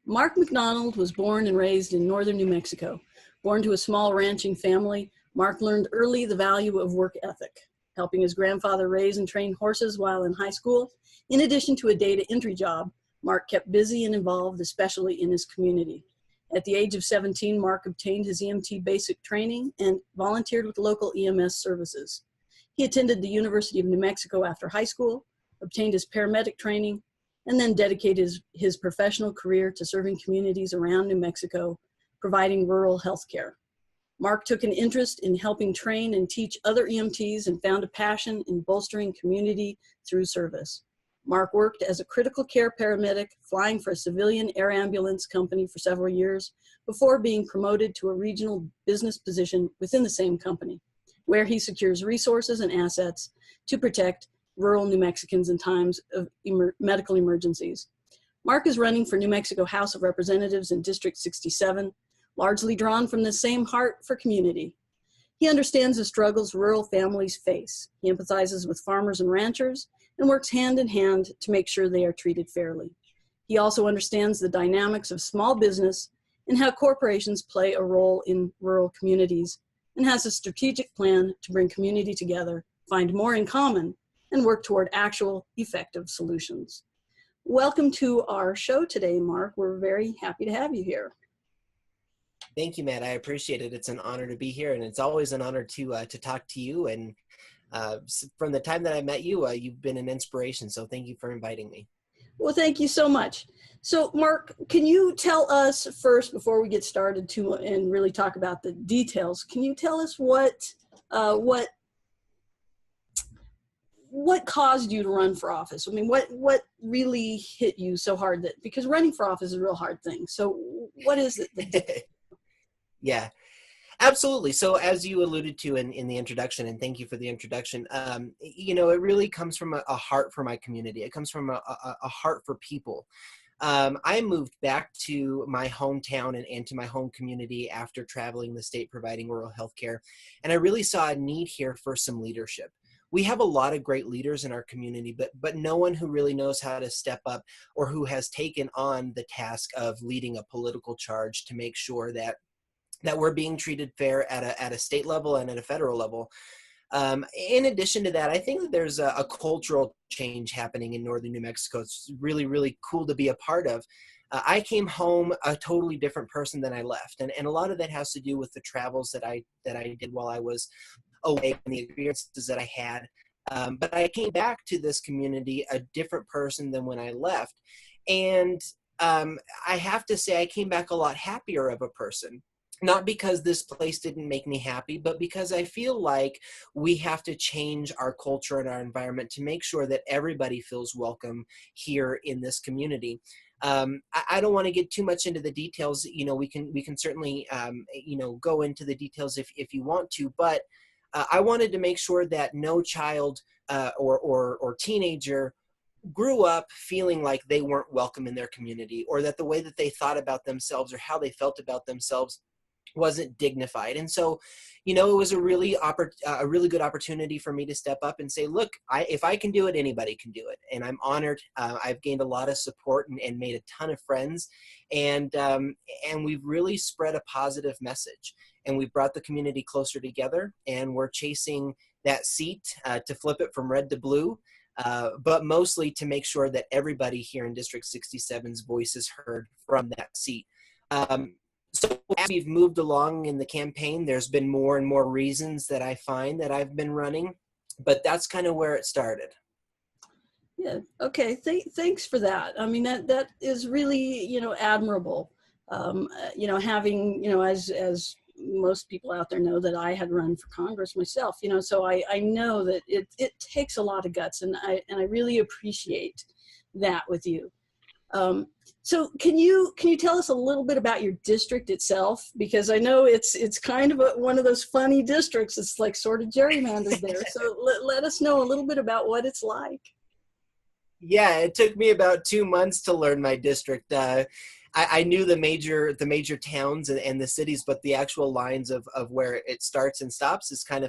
Mark McDonald was born and raised in northern New Mexico. Born to a small ranching family, Mark learned early the value of work ethic, helping his grandfather raise and train horses while in high school. In addition to a data entry job, Mark kept busy and involved, especially in his community. At the age of 17, Mark obtained his EMT basic training and volunteered with local EMS services. He attended the University of New Mexico after high school, obtained his paramedic training, and then dedicated his professional career to serving communities around New Mexico, providing rural health care. Mark took an interest in helping train and teach other EMTs and found a passion in bolstering community through service. Mark worked as a critical care paramedic, flying for a civilian air ambulance company for several years before being promoted to a regional business position within the same company, where he secures resources and assets to protect rural New Mexicans in times of medical emergencies. Mark is running for New Mexico House of Representatives in District 67, largely drawn from the same heart for community. He understands the struggles rural families face. He empathizes with farmers and ranchers and works hand in hand to make sure they are treated fairly. He also understands the dynamics of small business and how corporations play a role in rural communities, and has a strategic plan to bring community together, find more in common, and work toward actual effective solutions. Welcome to our show today, Mark. We're very happy to have you here. Thank you, Matt. I appreciate it. It's an honor to be here, and it's always an honor to talk to you. And from the time that I met you, you've been an inspiration. So thank you for inviting me. Well, thank you so much. So, Mark, can you tell us first, before we get started and really talk about the details, can you tell us what caused you to run for office? I mean, what really hit you so hard that, because running for office is a real hard thing. So what is it? Yeah, absolutely. So as you alluded to in the introduction, and thank you for the introduction, it really comes from a heart for my community. It comes from a heart for people. I moved back to my hometown and to my home community after traveling the state providing rural health care. And I really saw a need here for some leadership. We have a lot of great leaders in our community, but no one who really knows how to step up or who has taken on the task of leading a political charge to make sure that we're being treated fair at a state level and at a federal level. In addition to that, I think that there's a cultural change happening in northern New Mexico. It's really, really cool to be a part of. I came home a totally different person than I left. And a lot of that has to do with the travels that I did while I was away and the experiences that I had. But I came back to this community a different person than when I left. And I have to say I came back a lot happier of a person. Not because this place didn't make me happy, but because I feel like we have to change our culture and our environment to make sure that everybody feels welcome here in this community. I don't want to get too much into the details. We can certainly go into the details if you want to, but I wanted to make sure that no child or teenager grew up feeling like they weren't welcome in their community, or that the way that they thought about themselves or how they felt about themselves wasn't dignified. And so, it was a really good opportunity for me to step up and say, look, if I can do it, anybody can do it. And I'm honored. I've gained a lot of support and made a ton of friends. And we've really spread a positive message. And we've brought the community closer together. And we're chasing that seat to flip it from red to blue. But mostly to make sure that everybody here in District 67's voice is heard from that seat. So as we've moved along in the campaign, there's been more and more reasons that I find that I've been running, but that's kind of where it started. Yeah. Okay. Thanks for that. I mean, that is really, admirable. Having, as most people out there know, that I had run for Congress myself, so I know that it takes a lot of guts, and I really appreciate that with you. So can you tell us a little bit about your district itself? Because I know it's kind of one of those funny districts. It's like sort of gerrymandered there. So let us know a little bit about what it's like. Yeah, it took me about 2 months to learn my district. I knew the major towns and the cities, but the actual lines of where it starts and stops is kind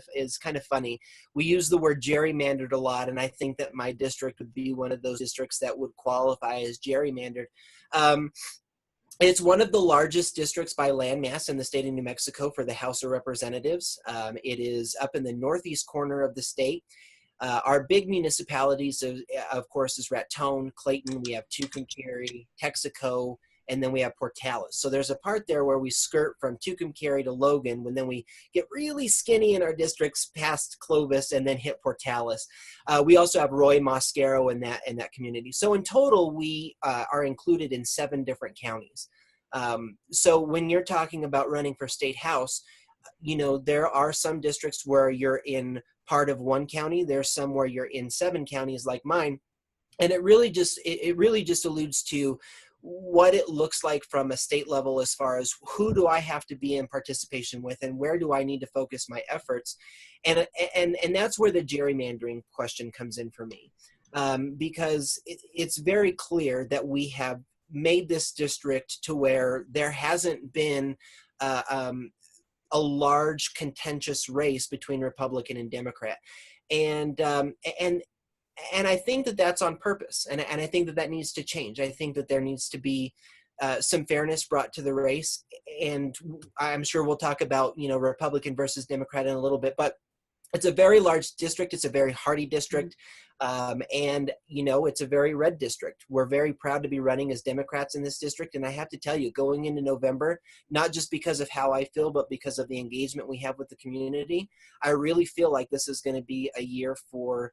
of funny. We use the word gerrymandered a lot, and I think that my district would be one of those districts that would qualify as gerrymandered. It's one of the largest districts by landmass in the state of New Mexico for the House of Representatives. It is up in the northeast corner of the state. Our big municipalities, of course, is Raton, Clayton. We have Tucumcari, Texaco, and then we have Portales. So there's a part there where we skirt from Tucumcari to Logan, when then we get really skinny in our districts past Clovis and then hit Portales. We also have Roy Mosquero in that community. So in total, we are included in 7 different counties. So when you're talking about running for state house, there are some districts where you're in part of one county. There's some where you're in 7 counties like mine. And it really just alludes to what it looks like from a state level, as far as who do I have to be in participation with and where do I need to focus my efforts. And that's where the gerrymandering question comes in for me. Because it's very clear that we have made this district to where there hasn't been a large contentious race between Republican and Democrat. And I think that that's on purpose. And I think that needs to change. I think that there needs to be some fairness brought to the race. And I'm sure we'll talk about, Republican versus Democrat in a little bit, but it's a very large district. It's a very hardy district. And, it's a very red district. We're very proud to be running as Democrats in this district. And I have to tell you, going into November, not just because of how I feel, but because of the engagement we have with the community, I really feel like this is going to be a year for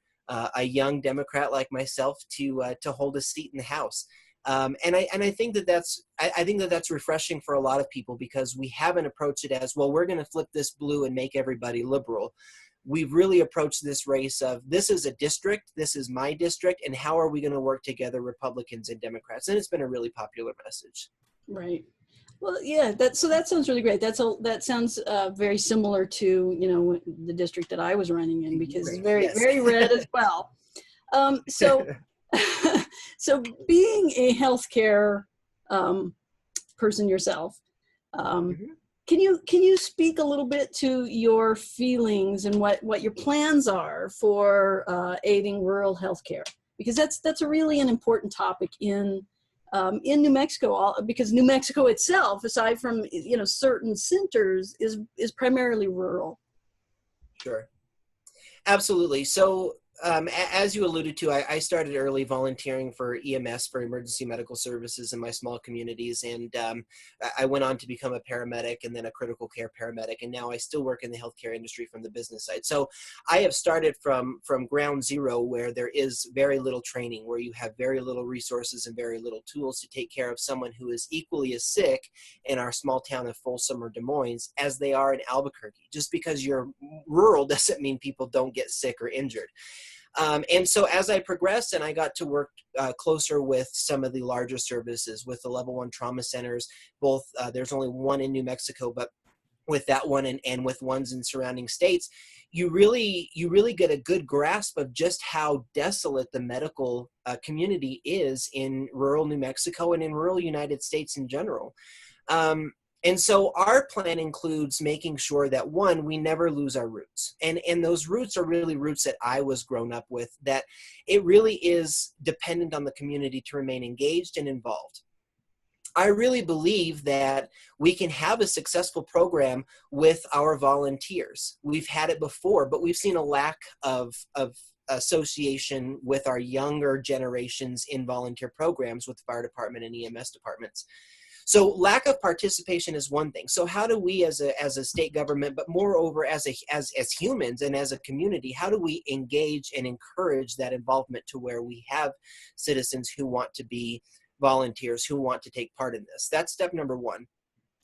a young Democrat like myself to hold a seat in the House. And I think that that's refreshing for a lot of people, because we haven't approached it as, well, we're going to flip this blue and make everybody liberal. We've really approached this race of, this is a district, this is my district, and how are we going to work together, Republicans and Democrats? And it's been a really popular message. Right. Well, yeah, that sounds really great. That sounds very similar to, the district that I was running in, because it's very, yes, very red as well. So being a healthcare person yourself, can you speak a little bit to your feelings and what your plans are for aiding rural healthcare? Because that's really an important topic in New Mexico, because New Mexico itself, aside from certain centers, is primarily rural. Sure, absolutely. So as you alluded to, I started early volunteering for EMS, for emergency medical services, in my small communities, and I went on to become a paramedic and then a critical care paramedic, and now I still work in the healthcare industry from the business side. So I have started from ground zero, where there is very little training, where you have very little resources and very little tools to take care of someone who is equally as sick in our small town of Folsom or Des Moines as they are in Albuquerque. Just because you're rural doesn't mean people don't get sick or injured. And so as I progressed and I got to work closer with some of the larger services, with the level 1 trauma centers, both there's only one in New Mexico, but with that one and with ones in surrounding states, you really get a good grasp of just how desolate the medical community is in rural New Mexico and in rural United States in general. And so our plan includes making sure that, one, we never lose our roots. And those roots are really roots that I was grown up with, that it really is dependent on the community to remain engaged and involved. I really believe that we can have a successful program with our volunteers. We've had it before, but we've seen a lack of association with our younger generations in volunteer programs with the fire department and EMS departments. So lack of participation is one thing. So how do we as a state government, but moreover as humans and as a community, how do we engage and encourage that involvement to where we have citizens who want to be volunteers, who want to take part in this? That's step number 1.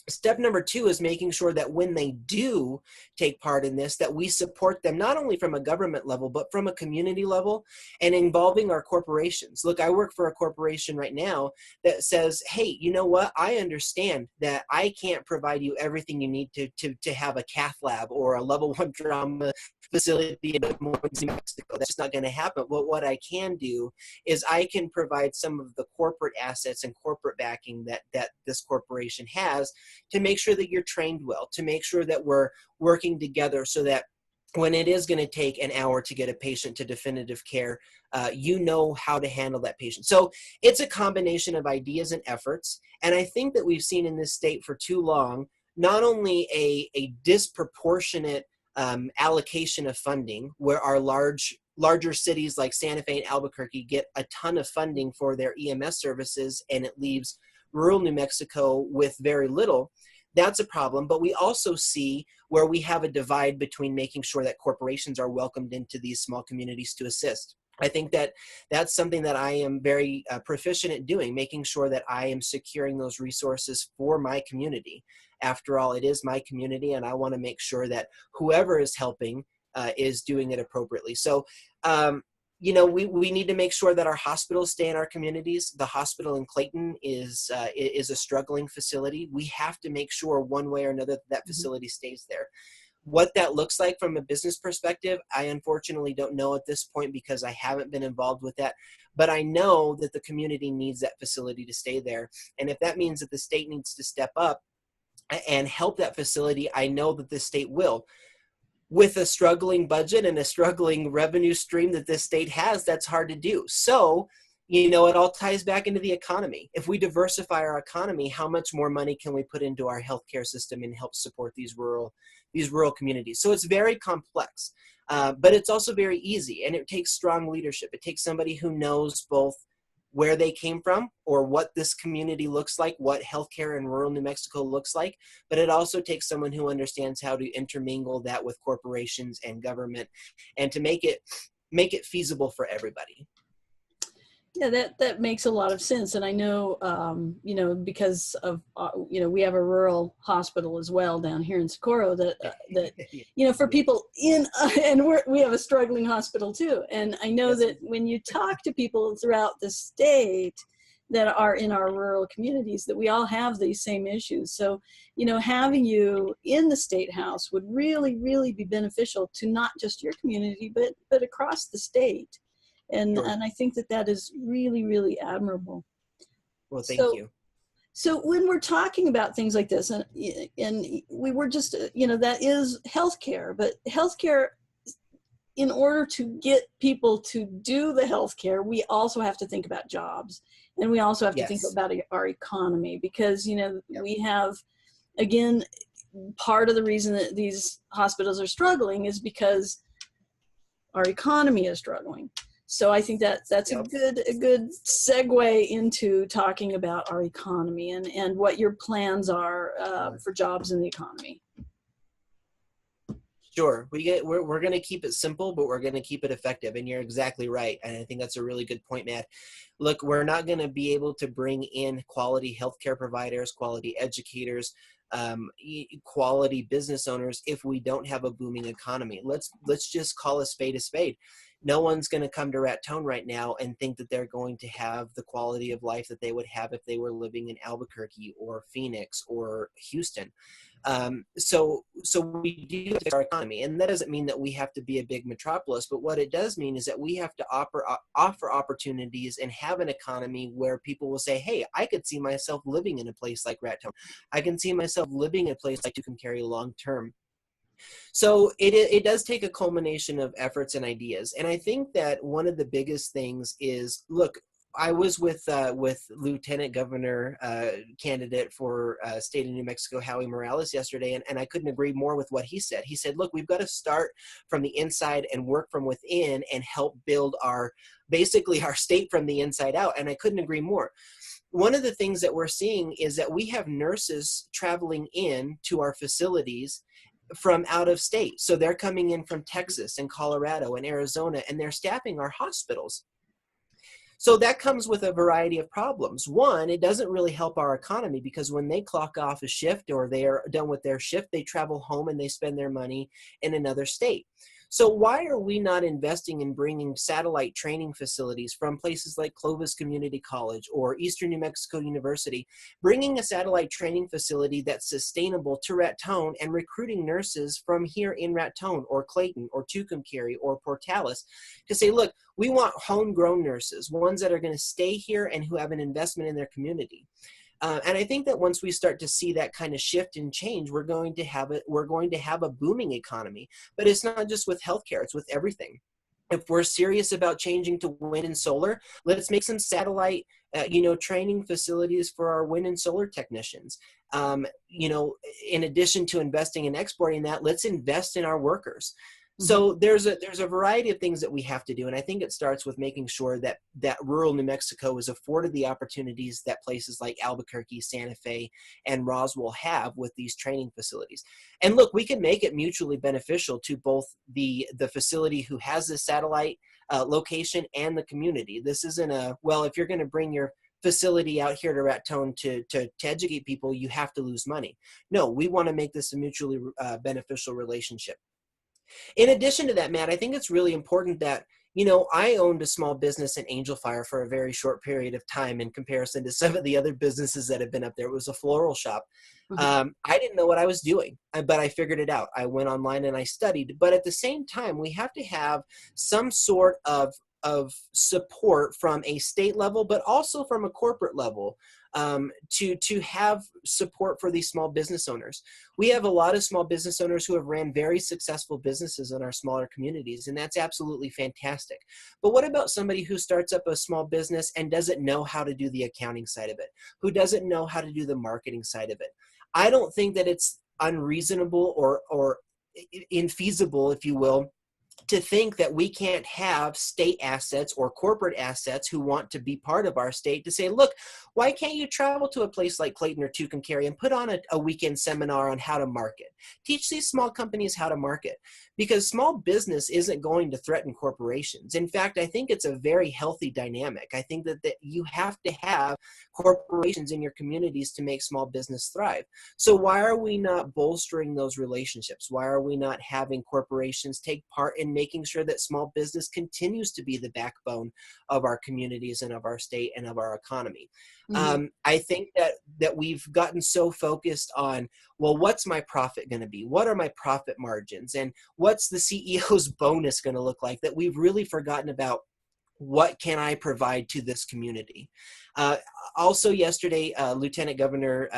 Step number 2 is making sure that when they do take part in this, that we support them not only from a government level, but from a community level, and involving our corporations. Look, I work for a corporation right now that says, hey, you know what? I understand that I can't provide you everything you need to have a cath lab or a level 1 trauma facility in Des Moines, New Mexico. That's just not going to happen. But what I can do is I can provide some of the corporate assets and corporate backing that this corporation has, to make sure that you're trained well, to make sure that we're working together so that when it is going to take an hour to get a patient to definitive care, you know how to handle that patient. So it's a combination of ideas and efforts. And I think that we've seen in this state for too long, not only a disproportionate allocation of funding, where our larger cities like Santa Fe and Albuquerque get a ton of funding for their EMS services, and it leaves rural New Mexico with very little. That's a problem. But we also see where we have a divide between making sure that corporations are welcomed into these small communities to assist. I think that that's something that I am very proficient at doing, making sure that I am securing those resources for my community. After all, it is my community, and I want to make sure that whoever is helping is doing it appropriately. So, you know, we need to make sure that our hospitals stay in our communities. The hospital in Clayton is a struggling facility. We have to make sure one way or another that facility stays there. What that looks like from a business perspective, I unfortunately don't know at this point because I haven't been involved with that. But I know that the community needs that facility to stay there. And if that means that the state needs to step up and help that facility, I know that the state will. With a struggling budget and a struggling revenue stream that this state has, that's hard to do. So, you know, it all ties back into the economy. If we diversify our economy, how much more money can we put into our healthcare system and help support these rural communities? So it's very complex, but it's also very easy, and it takes strong leadership. It takes somebody who knows both where they came from or what this community looks like, what healthcare in rural New Mexico looks like, but it also takes someone who understands how to intermingle that with corporations and government and to make it feasible for everybody. Yeah, that makes a lot of sense. And I know, you know, because of, you know, we have a rural hospital as well down here in Socorro that you know, for people in, and we have a struggling hospital too. And I know that when you talk to people throughout the state that are in our rural communities, that we all have these same issues. So, you know, having you in the State House would really, really be beneficial to not just your community, but across the state. And Sure. and I think that is really, really admirable. Well, thank you. So when we're talking about things like this, and we were just, you know, that is healthcare, but healthcare, in order to get people to do the healthcare, we also have to think about jobs, and we also have to think about our economy, because, you know, we have, again, part of the reason that these hospitals are struggling is because our economy is struggling. So I think that's a good segue into talking about our economy and what your plans are for jobs in the economy. Sure. We're going to keep it simple, but we're going to keep it effective. And you're exactly right. And I think that's a really good point, Matt. Look, we're not going to be able to bring in quality healthcare providers, quality educators, quality business owners if we don't have a booming economy. Let's just call a spade a spade. No one's going to come to Raton right now and think that they're going to have the quality of life that they would have if they were living in Albuquerque or Phoenix or Houston. So we do fix our economy, and that doesn't mean that we have to be a big metropolis, but what it does mean is that we have to offer opportunities and have an economy where people will say, hey, I could see myself living in a place like Raton. I can see myself living in a place like Tucumcari long term. So it does take a culmination of efforts and ideas. And I think that one of the biggest things is, look, I was with Lieutenant Governor candidate for state of New Mexico, Howie Morales, yesterday, and I couldn't agree more with what he said. He said, look, we've got to start from the inside and work from within and help build basically our state from the inside out. And I couldn't agree more. One of the things that we're seeing is that we have nurses traveling in to our facilities from out of state. So they're coming in from Texas and Colorado and Arizona, and they're staffing our hospitals. So that comes with a variety of problems. One, it doesn't really help our economy, because when they clock off a shift or they are done with their shift, they travel home and they spend their money in another state. So why are we not investing in bringing satellite training facilities from places like Clovis Community College or Eastern New Mexico University, bringing a satellite training facility that's sustainable to Raton and recruiting nurses from here in Raton or Clayton or Tucumcari or Portales to say, look, we want homegrown nurses, ones that are going to stay here and who have an investment in their community. And I think that once we start to see that kind of shift and change, we're going to have a booming economy. But it's not just with healthcare, it's with everything. If we're serious about changing to wind and solar, let's make some satellite, training facilities for our wind and solar technicians. In addition to investing in exporting that, let's invest in our workers. So there's a variety of things that we have to do, and I think it starts with making sure that rural New Mexico is afforded the opportunities that places like Albuquerque, Santa Fe, and Roswell have with these training facilities. And look, we can make it mutually beneficial to both the facility who has the satellite location and the community. This isn't if you're going to bring your facility out here to Raton to educate people, you have to lose money. No, we want to make this a mutually beneficial relationship. In addition to that, Matt, I think it's really important that, I owned a small business in Angel Fire for a very short period of time in comparison to some of the other businesses that have been up there. It was a floral shop. I didn't know what I was doing, but I figured it out. I went online and I studied. But at the same time, we have to have some sort of support from a state level, but also from a corporate level, to have support for these small business owners. We have a lot of small business owners who have ran very successful businesses in our smaller communities, and that's absolutely fantastic. But what about somebody who starts up a small business and doesn't know how to do the accounting side of it, who doesn't know how to do the marketing side of it? I don't think that it's unreasonable or infeasible, if you will, to think that we can't have state assets or corporate assets who want to be part of our state to say, look, why can't you travel to a place like Clayton or Tucumcari and put on a weekend seminar on how to market? Teach these small companies how to market, because small business isn't going to threaten corporations. In fact, I think it's a very healthy dynamic. I think that you have to have corporations in your communities to make small business thrive. So why are we not bolstering those relationships? Why are we not having corporations take part in making sure that small business continues to be the backbone of our communities and of our state and of our economy? I think that we've gotten so focused on, well, what's my profit going to be? What are my profit margins? And what's the CEO's bonus going to look like, that we've really forgotten about what can I provide to this community? Also yesterday, Lieutenant Governor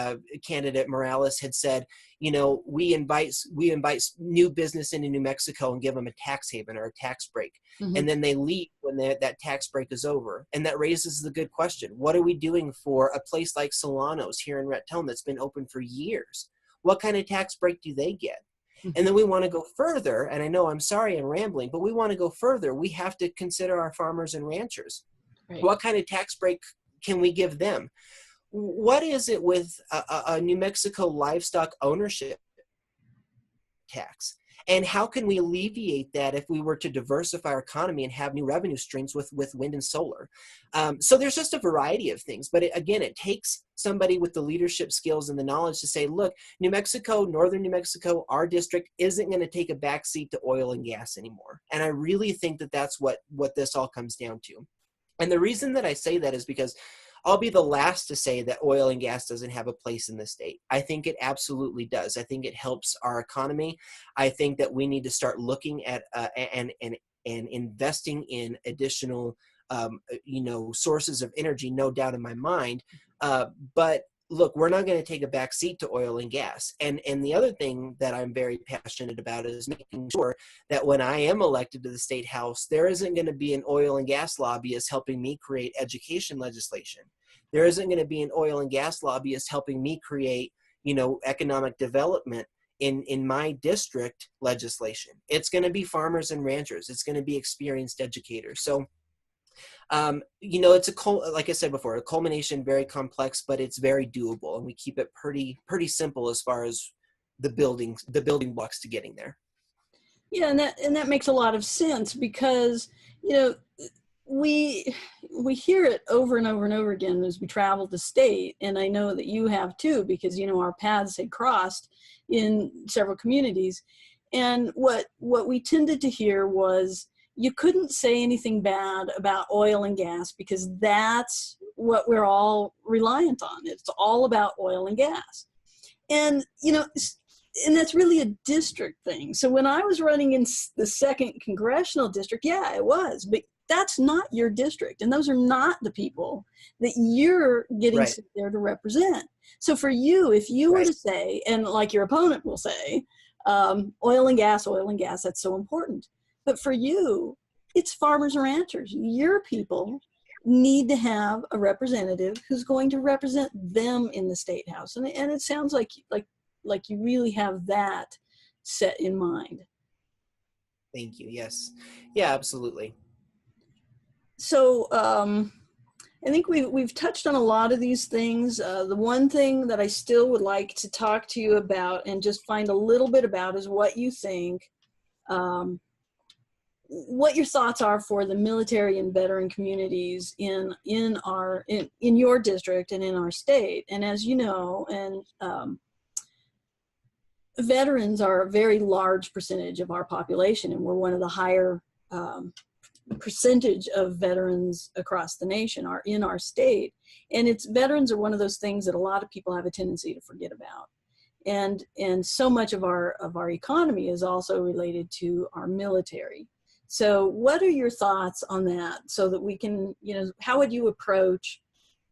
candidate Morales had said, we invite new business into New Mexico and give them a tax haven or a tax break. And then they leave when that tax break is over. And that raises the good question. What are we doing for a place like Solano's here in Raton that's been open for years? What kind of tax break do they get? And then we want to go further, and I know I'm sorry I'm rambling, but we want to go further. We have to consider our farmers and ranchers. Right. What kind of tax break can we give them? What is it with a New Mexico livestock ownership tax? And how can we alleviate that if we were to diversify our economy and have new revenue streams with wind and solar? So there's just a variety of things. But it takes somebody with the leadership skills and the knowledge to say, look, New Mexico, northern New Mexico, our district isn't going to take a backseat to oil and gas anymore. And I really think that that's what this all comes down to. And the reason that I say that is because I'll be the last to say that oil and gas doesn't have a place in the state. I think it absolutely does. I think it helps our economy. I think that we need to start looking at and investing in additional, sources of energy, no doubt in my mind. But look, we're not going to take a back seat to oil and gas. And the other thing that I'm very passionate about is making sure that when I am elected to the state house, there isn't going to be an oil and gas lobbyist helping me create education legislation. There isn't going to be an oil and gas lobbyist helping me create, economic development in my district legislation. It's going to be farmers and ranchers. It's going to be experienced educators. So it's like I said before, a culmination, very complex, but it's very doable, and we keep it pretty simple as far as the building blocks to getting there. Yeah, and that makes a lot of sense, because we hear it over and over and over again as we travel the state, and I know that you have too, because our paths had crossed in several communities, and what we tended to hear was, you couldn't say anything bad about oil and gas because that's what we're all reliant on. It's all about oil and gas. And, and that's really a district thing. So when I was running in the 2nd congressional district, yeah, it was. But that's not your district. And those are not the people that you're getting Right. there to represent. So for you, if you were to say, and like your opponent will say, oil and gas, that's so important. But for you, it's farmers and ranchers. Your people need to have a representative who's going to represent them in the state house. And it sounds like you really have that set in mind. Thank you. Yes. Yeah, absolutely. So I think we've touched on a lot of these things. The one thing that I still would like to talk to you about and just find a little bit about is what you think, what your thoughts are for the military and veteran communities in your district and in our state. And as you know, and veterans are a very large percentage of our population, and we're one of the higher percentage of veterans across the nation are in our state. And veterans are one of those things that a lot of people have a tendency to forget about. And so much of our economy is also related to our military. So what are your thoughts on that, so that we can, how would you approach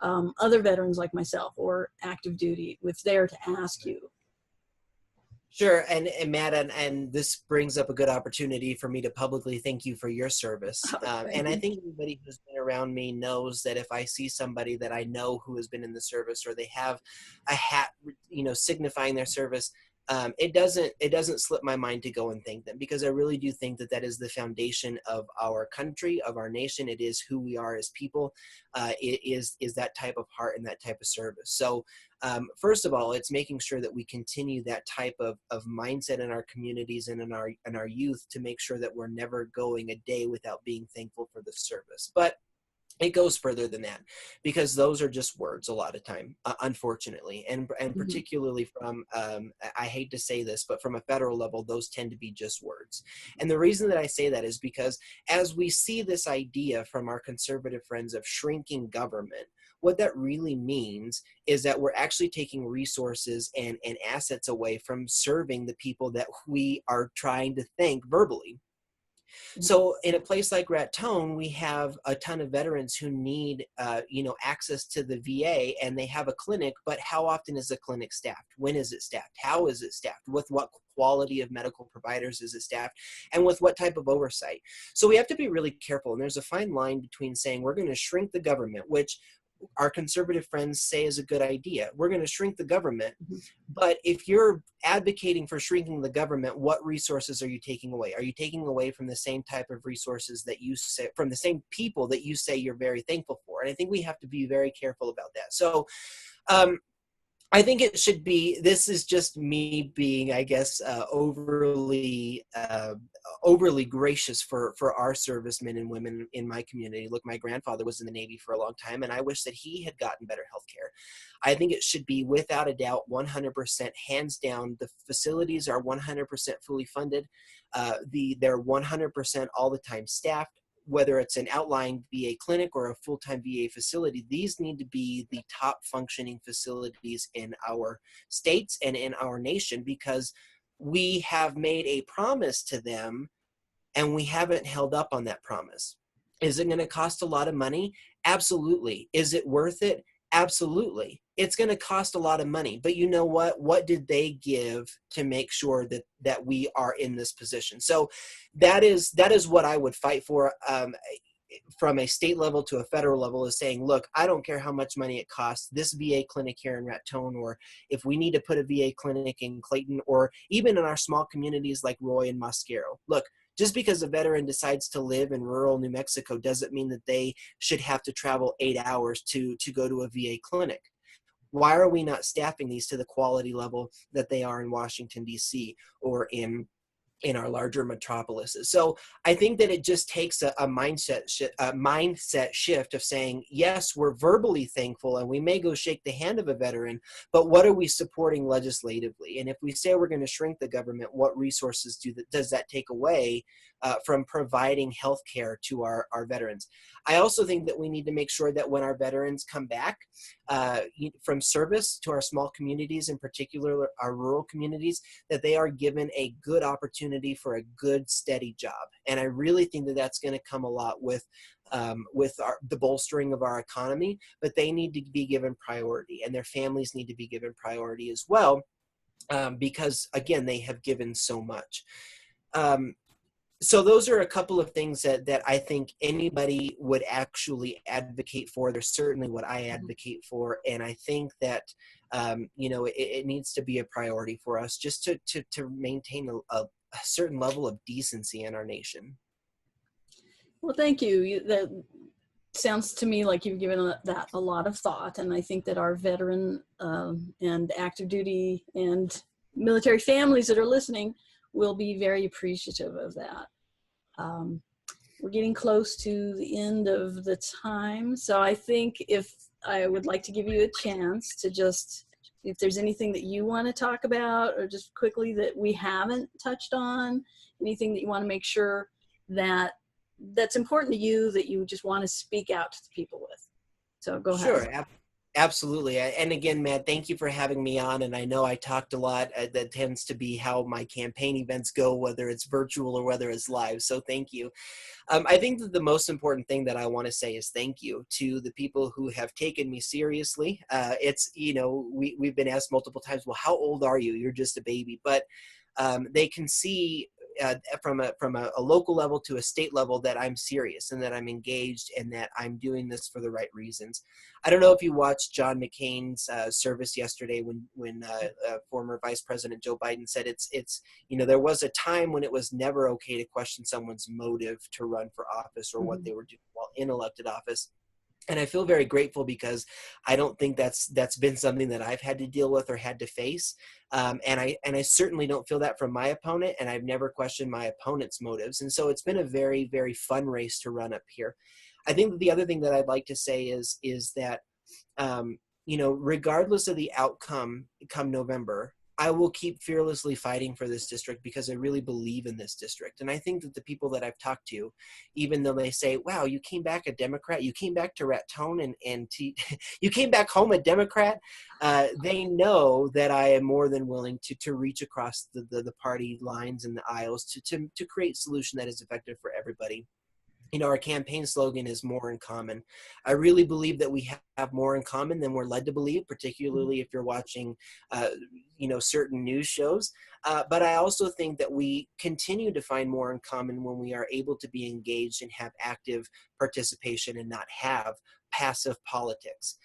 other veterans like myself or active duty if they're to ask you? Sure. And Matt, and this brings up a good opportunity for me to publicly thank you for your service. And I think everybody who's been around me knows that if I see somebody that I know who has been in the service, or they have a hat, signifying their service, it doesn't slip my mind to go and thank them, because I really do think that is the foundation of our country, of our nation. It is who we are as people. It is that type of heart and that type of service. So first of all, it's making sure that we continue that type of mindset in our communities and in our youth, to make sure that we're never going a day without being thankful for the service. But it goes further than that, because those are just words a lot of time, unfortunately, and particularly from, I hate to say this, but from a federal level, those tend to be just words. And the reason that I say that is because as we see this idea from our conservative friends of shrinking government, what that really means is that we're actually taking resources and assets away from serving the people that we are trying to thank verbally. So in a place like Raton, we have a ton of veterans who need, access to the VA, and they have a clinic, but how often is the clinic staffed? When is it staffed? How is it staffed? With what quality of medical providers is it staffed? And with what type of oversight? So we have to be really careful. And there's a fine line between saying we're going to shrink the government, which our conservative friends say is a good idea. We're going to shrink the government. But if you're advocating for shrinking the government, what resources are you taking away? Are you taking away from the same type of resources that you say, from the same people that you say you're very thankful for? And I think we have to be very careful about that. So I think it should be, this is just me being, I guess, overly gracious for our servicemen and women in my community. Look, my grandfather was in the Navy for a long time, and I wish that he had gotten better health care. I think it should be, without a doubt, 100%, hands down. The facilities are 100% fully funded. They're 100% all the time staffed. Whether it's an outlying VA clinic or a full-time VA facility, these need to be the top functioning facilities in our states and in our nation, because we have made a promise to them and we haven't held up on that promise. Is it going to cost a lot of money? Absolutely. Is it worth it? Absolutely. It's going to cost a lot of money, but you know what? What did they give to make sure that we are in this position? So that is what I would fight for, from a state level to a federal level, is saying, look, I don't care how much money it costs. This VA clinic here in Raton, or if we need to put a VA clinic in Clayton, or even in our small communities like Roy and Mosquero. Look, just because a veteran decides to live in rural New Mexico doesn't mean that they should have to travel 8 hours to go to a VA clinic. Why are we not staffing these to the quality level that they are in Washington, D.C., or in our larger metropolises? So I think that it just takes a mindset shift of saying, yes, we're verbally thankful and we may go shake the hand of a veteran, but what are we supporting legislatively? And if we say we're going to shrink the government, what resources does that take away from providing health care to our veterans. I also think that we need to make sure that when our veterans come back from service to our small communities, in particular our rural communities, that they are given a good opportunity for a good, steady job. And I really think that that's going to come a lot with the bolstering of our economy, but they need to be given priority, and their families need to be given priority as well, because again, they have given so much. So those are a couple of things that I think anybody would actually advocate for. They're certainly what I advocate for. And I think that, it needs to be a priority for us just to maintain a certain level of decency in our nation. Well, thank you. That sounds to me like you've given that a lot of thought. And I think that our veteran and active duty and military families that are listening will be very appreciative of that. We're getting close to the end of the time. So I think if I would like to give you a chance to just, if there's anything that you want to talk about or just quickly that we haven't touched on, anything that you want to make sure that's important to you that you just want to speak out to the people with. So go ahead. Sure. Absolutely. And again, Matt, thank you for having me on. And I know I talked a lot. That tends to be how my campaign events go, whether it's virtual or whether it's live. So thank you. I think that the most important thing that I want to say is thank you to the people who have taken me seriously. It's, we've been asked multiple times, well, how old are you? You're just a baby. But they can see from a local level to a state level that I'm serious and that I'm engaged and that I'm doing this for the right reasons. I don't know if you watched John McCain's service yesterday when former Vice President Joe Biden said it's there was a time when it was never okay to question someone's motive to run for office or what they were doing while in elected office. And I feel very grateful because I don't think that's been something that I've had to deal with or had to face. And I certainly don't feel that from my opponent, and I've never questioned my opponent's motives. And so it's been a very, very fun race to run up here. I think that the other thing that I'd like to say is that, regardless of the outcome come November, I will keep fearlessly fighting for this district because I really believe in this district. And I think that the people that I've talked to, even though they say, wow, you came back a Democrat, you came back to Raton you came back home a Democrat, they know that I am more than willing to reach across the party lines and the aisles to create a solution that is effective for everybody. Our campaign slogan is more in common. I really believe that we have more in common than we're led to believe, particularly if you're watching, certain news shows. But I also think that we continue to find more in common when we are able to be engaged and have active participation and not have passive politics.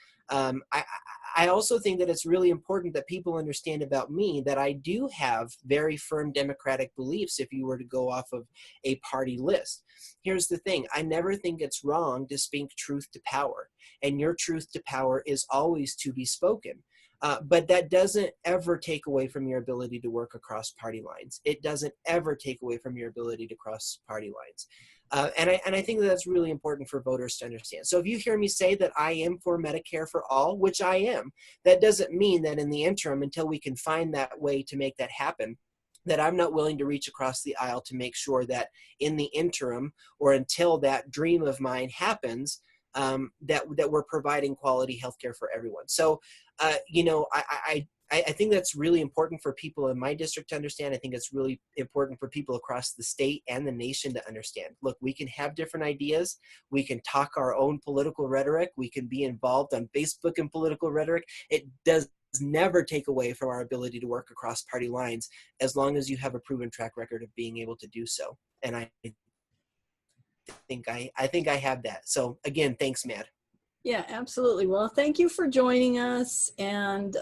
I also think that it's really important that people understand about me that I do have very firm democratic beliefs if you were to go off of a party list. Here's the thing. I never think it's wrong to speak truth to power, and your truth to power is always to be spoken. But that doesn't ever take away from your ability to work across party lines. It doesn't ever take away from your ability to cross party lines. And I think that's really important for voters to understand. So if you hear me say that I am for Medicare for all, which I am, that doesn't mean that in the interim, until we can find that way to make that happen, that I'm not willing to reach across the aisle to make sure that in the interim or until that dream of mine happens, that we're providing quality healthcare for everyone. So, I think that's really important for people in my district to understand. I think it's really important for people across the state and the nation to understand. Look, we can have different ideas. We can talk our own political rhetoric. We can be involved on Facebook in political rhetoric. It does never take away from our ability to work across party lines as long as you have a proven track record of being able to do so. And I think I have that. So again, thanks, Matt. Yeah, absolutely. Well, thank you for joining us, and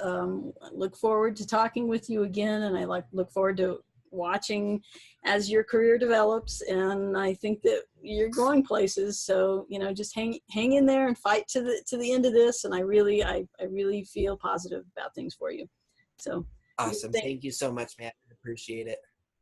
look forward to talking with you again. And I look forward to watching as your career develops. And I think that you're going places. So just hang in there and fight to the end of this. And I really feel positive about things for you. So awesome. Thank you so much, Matt. I appreciate it.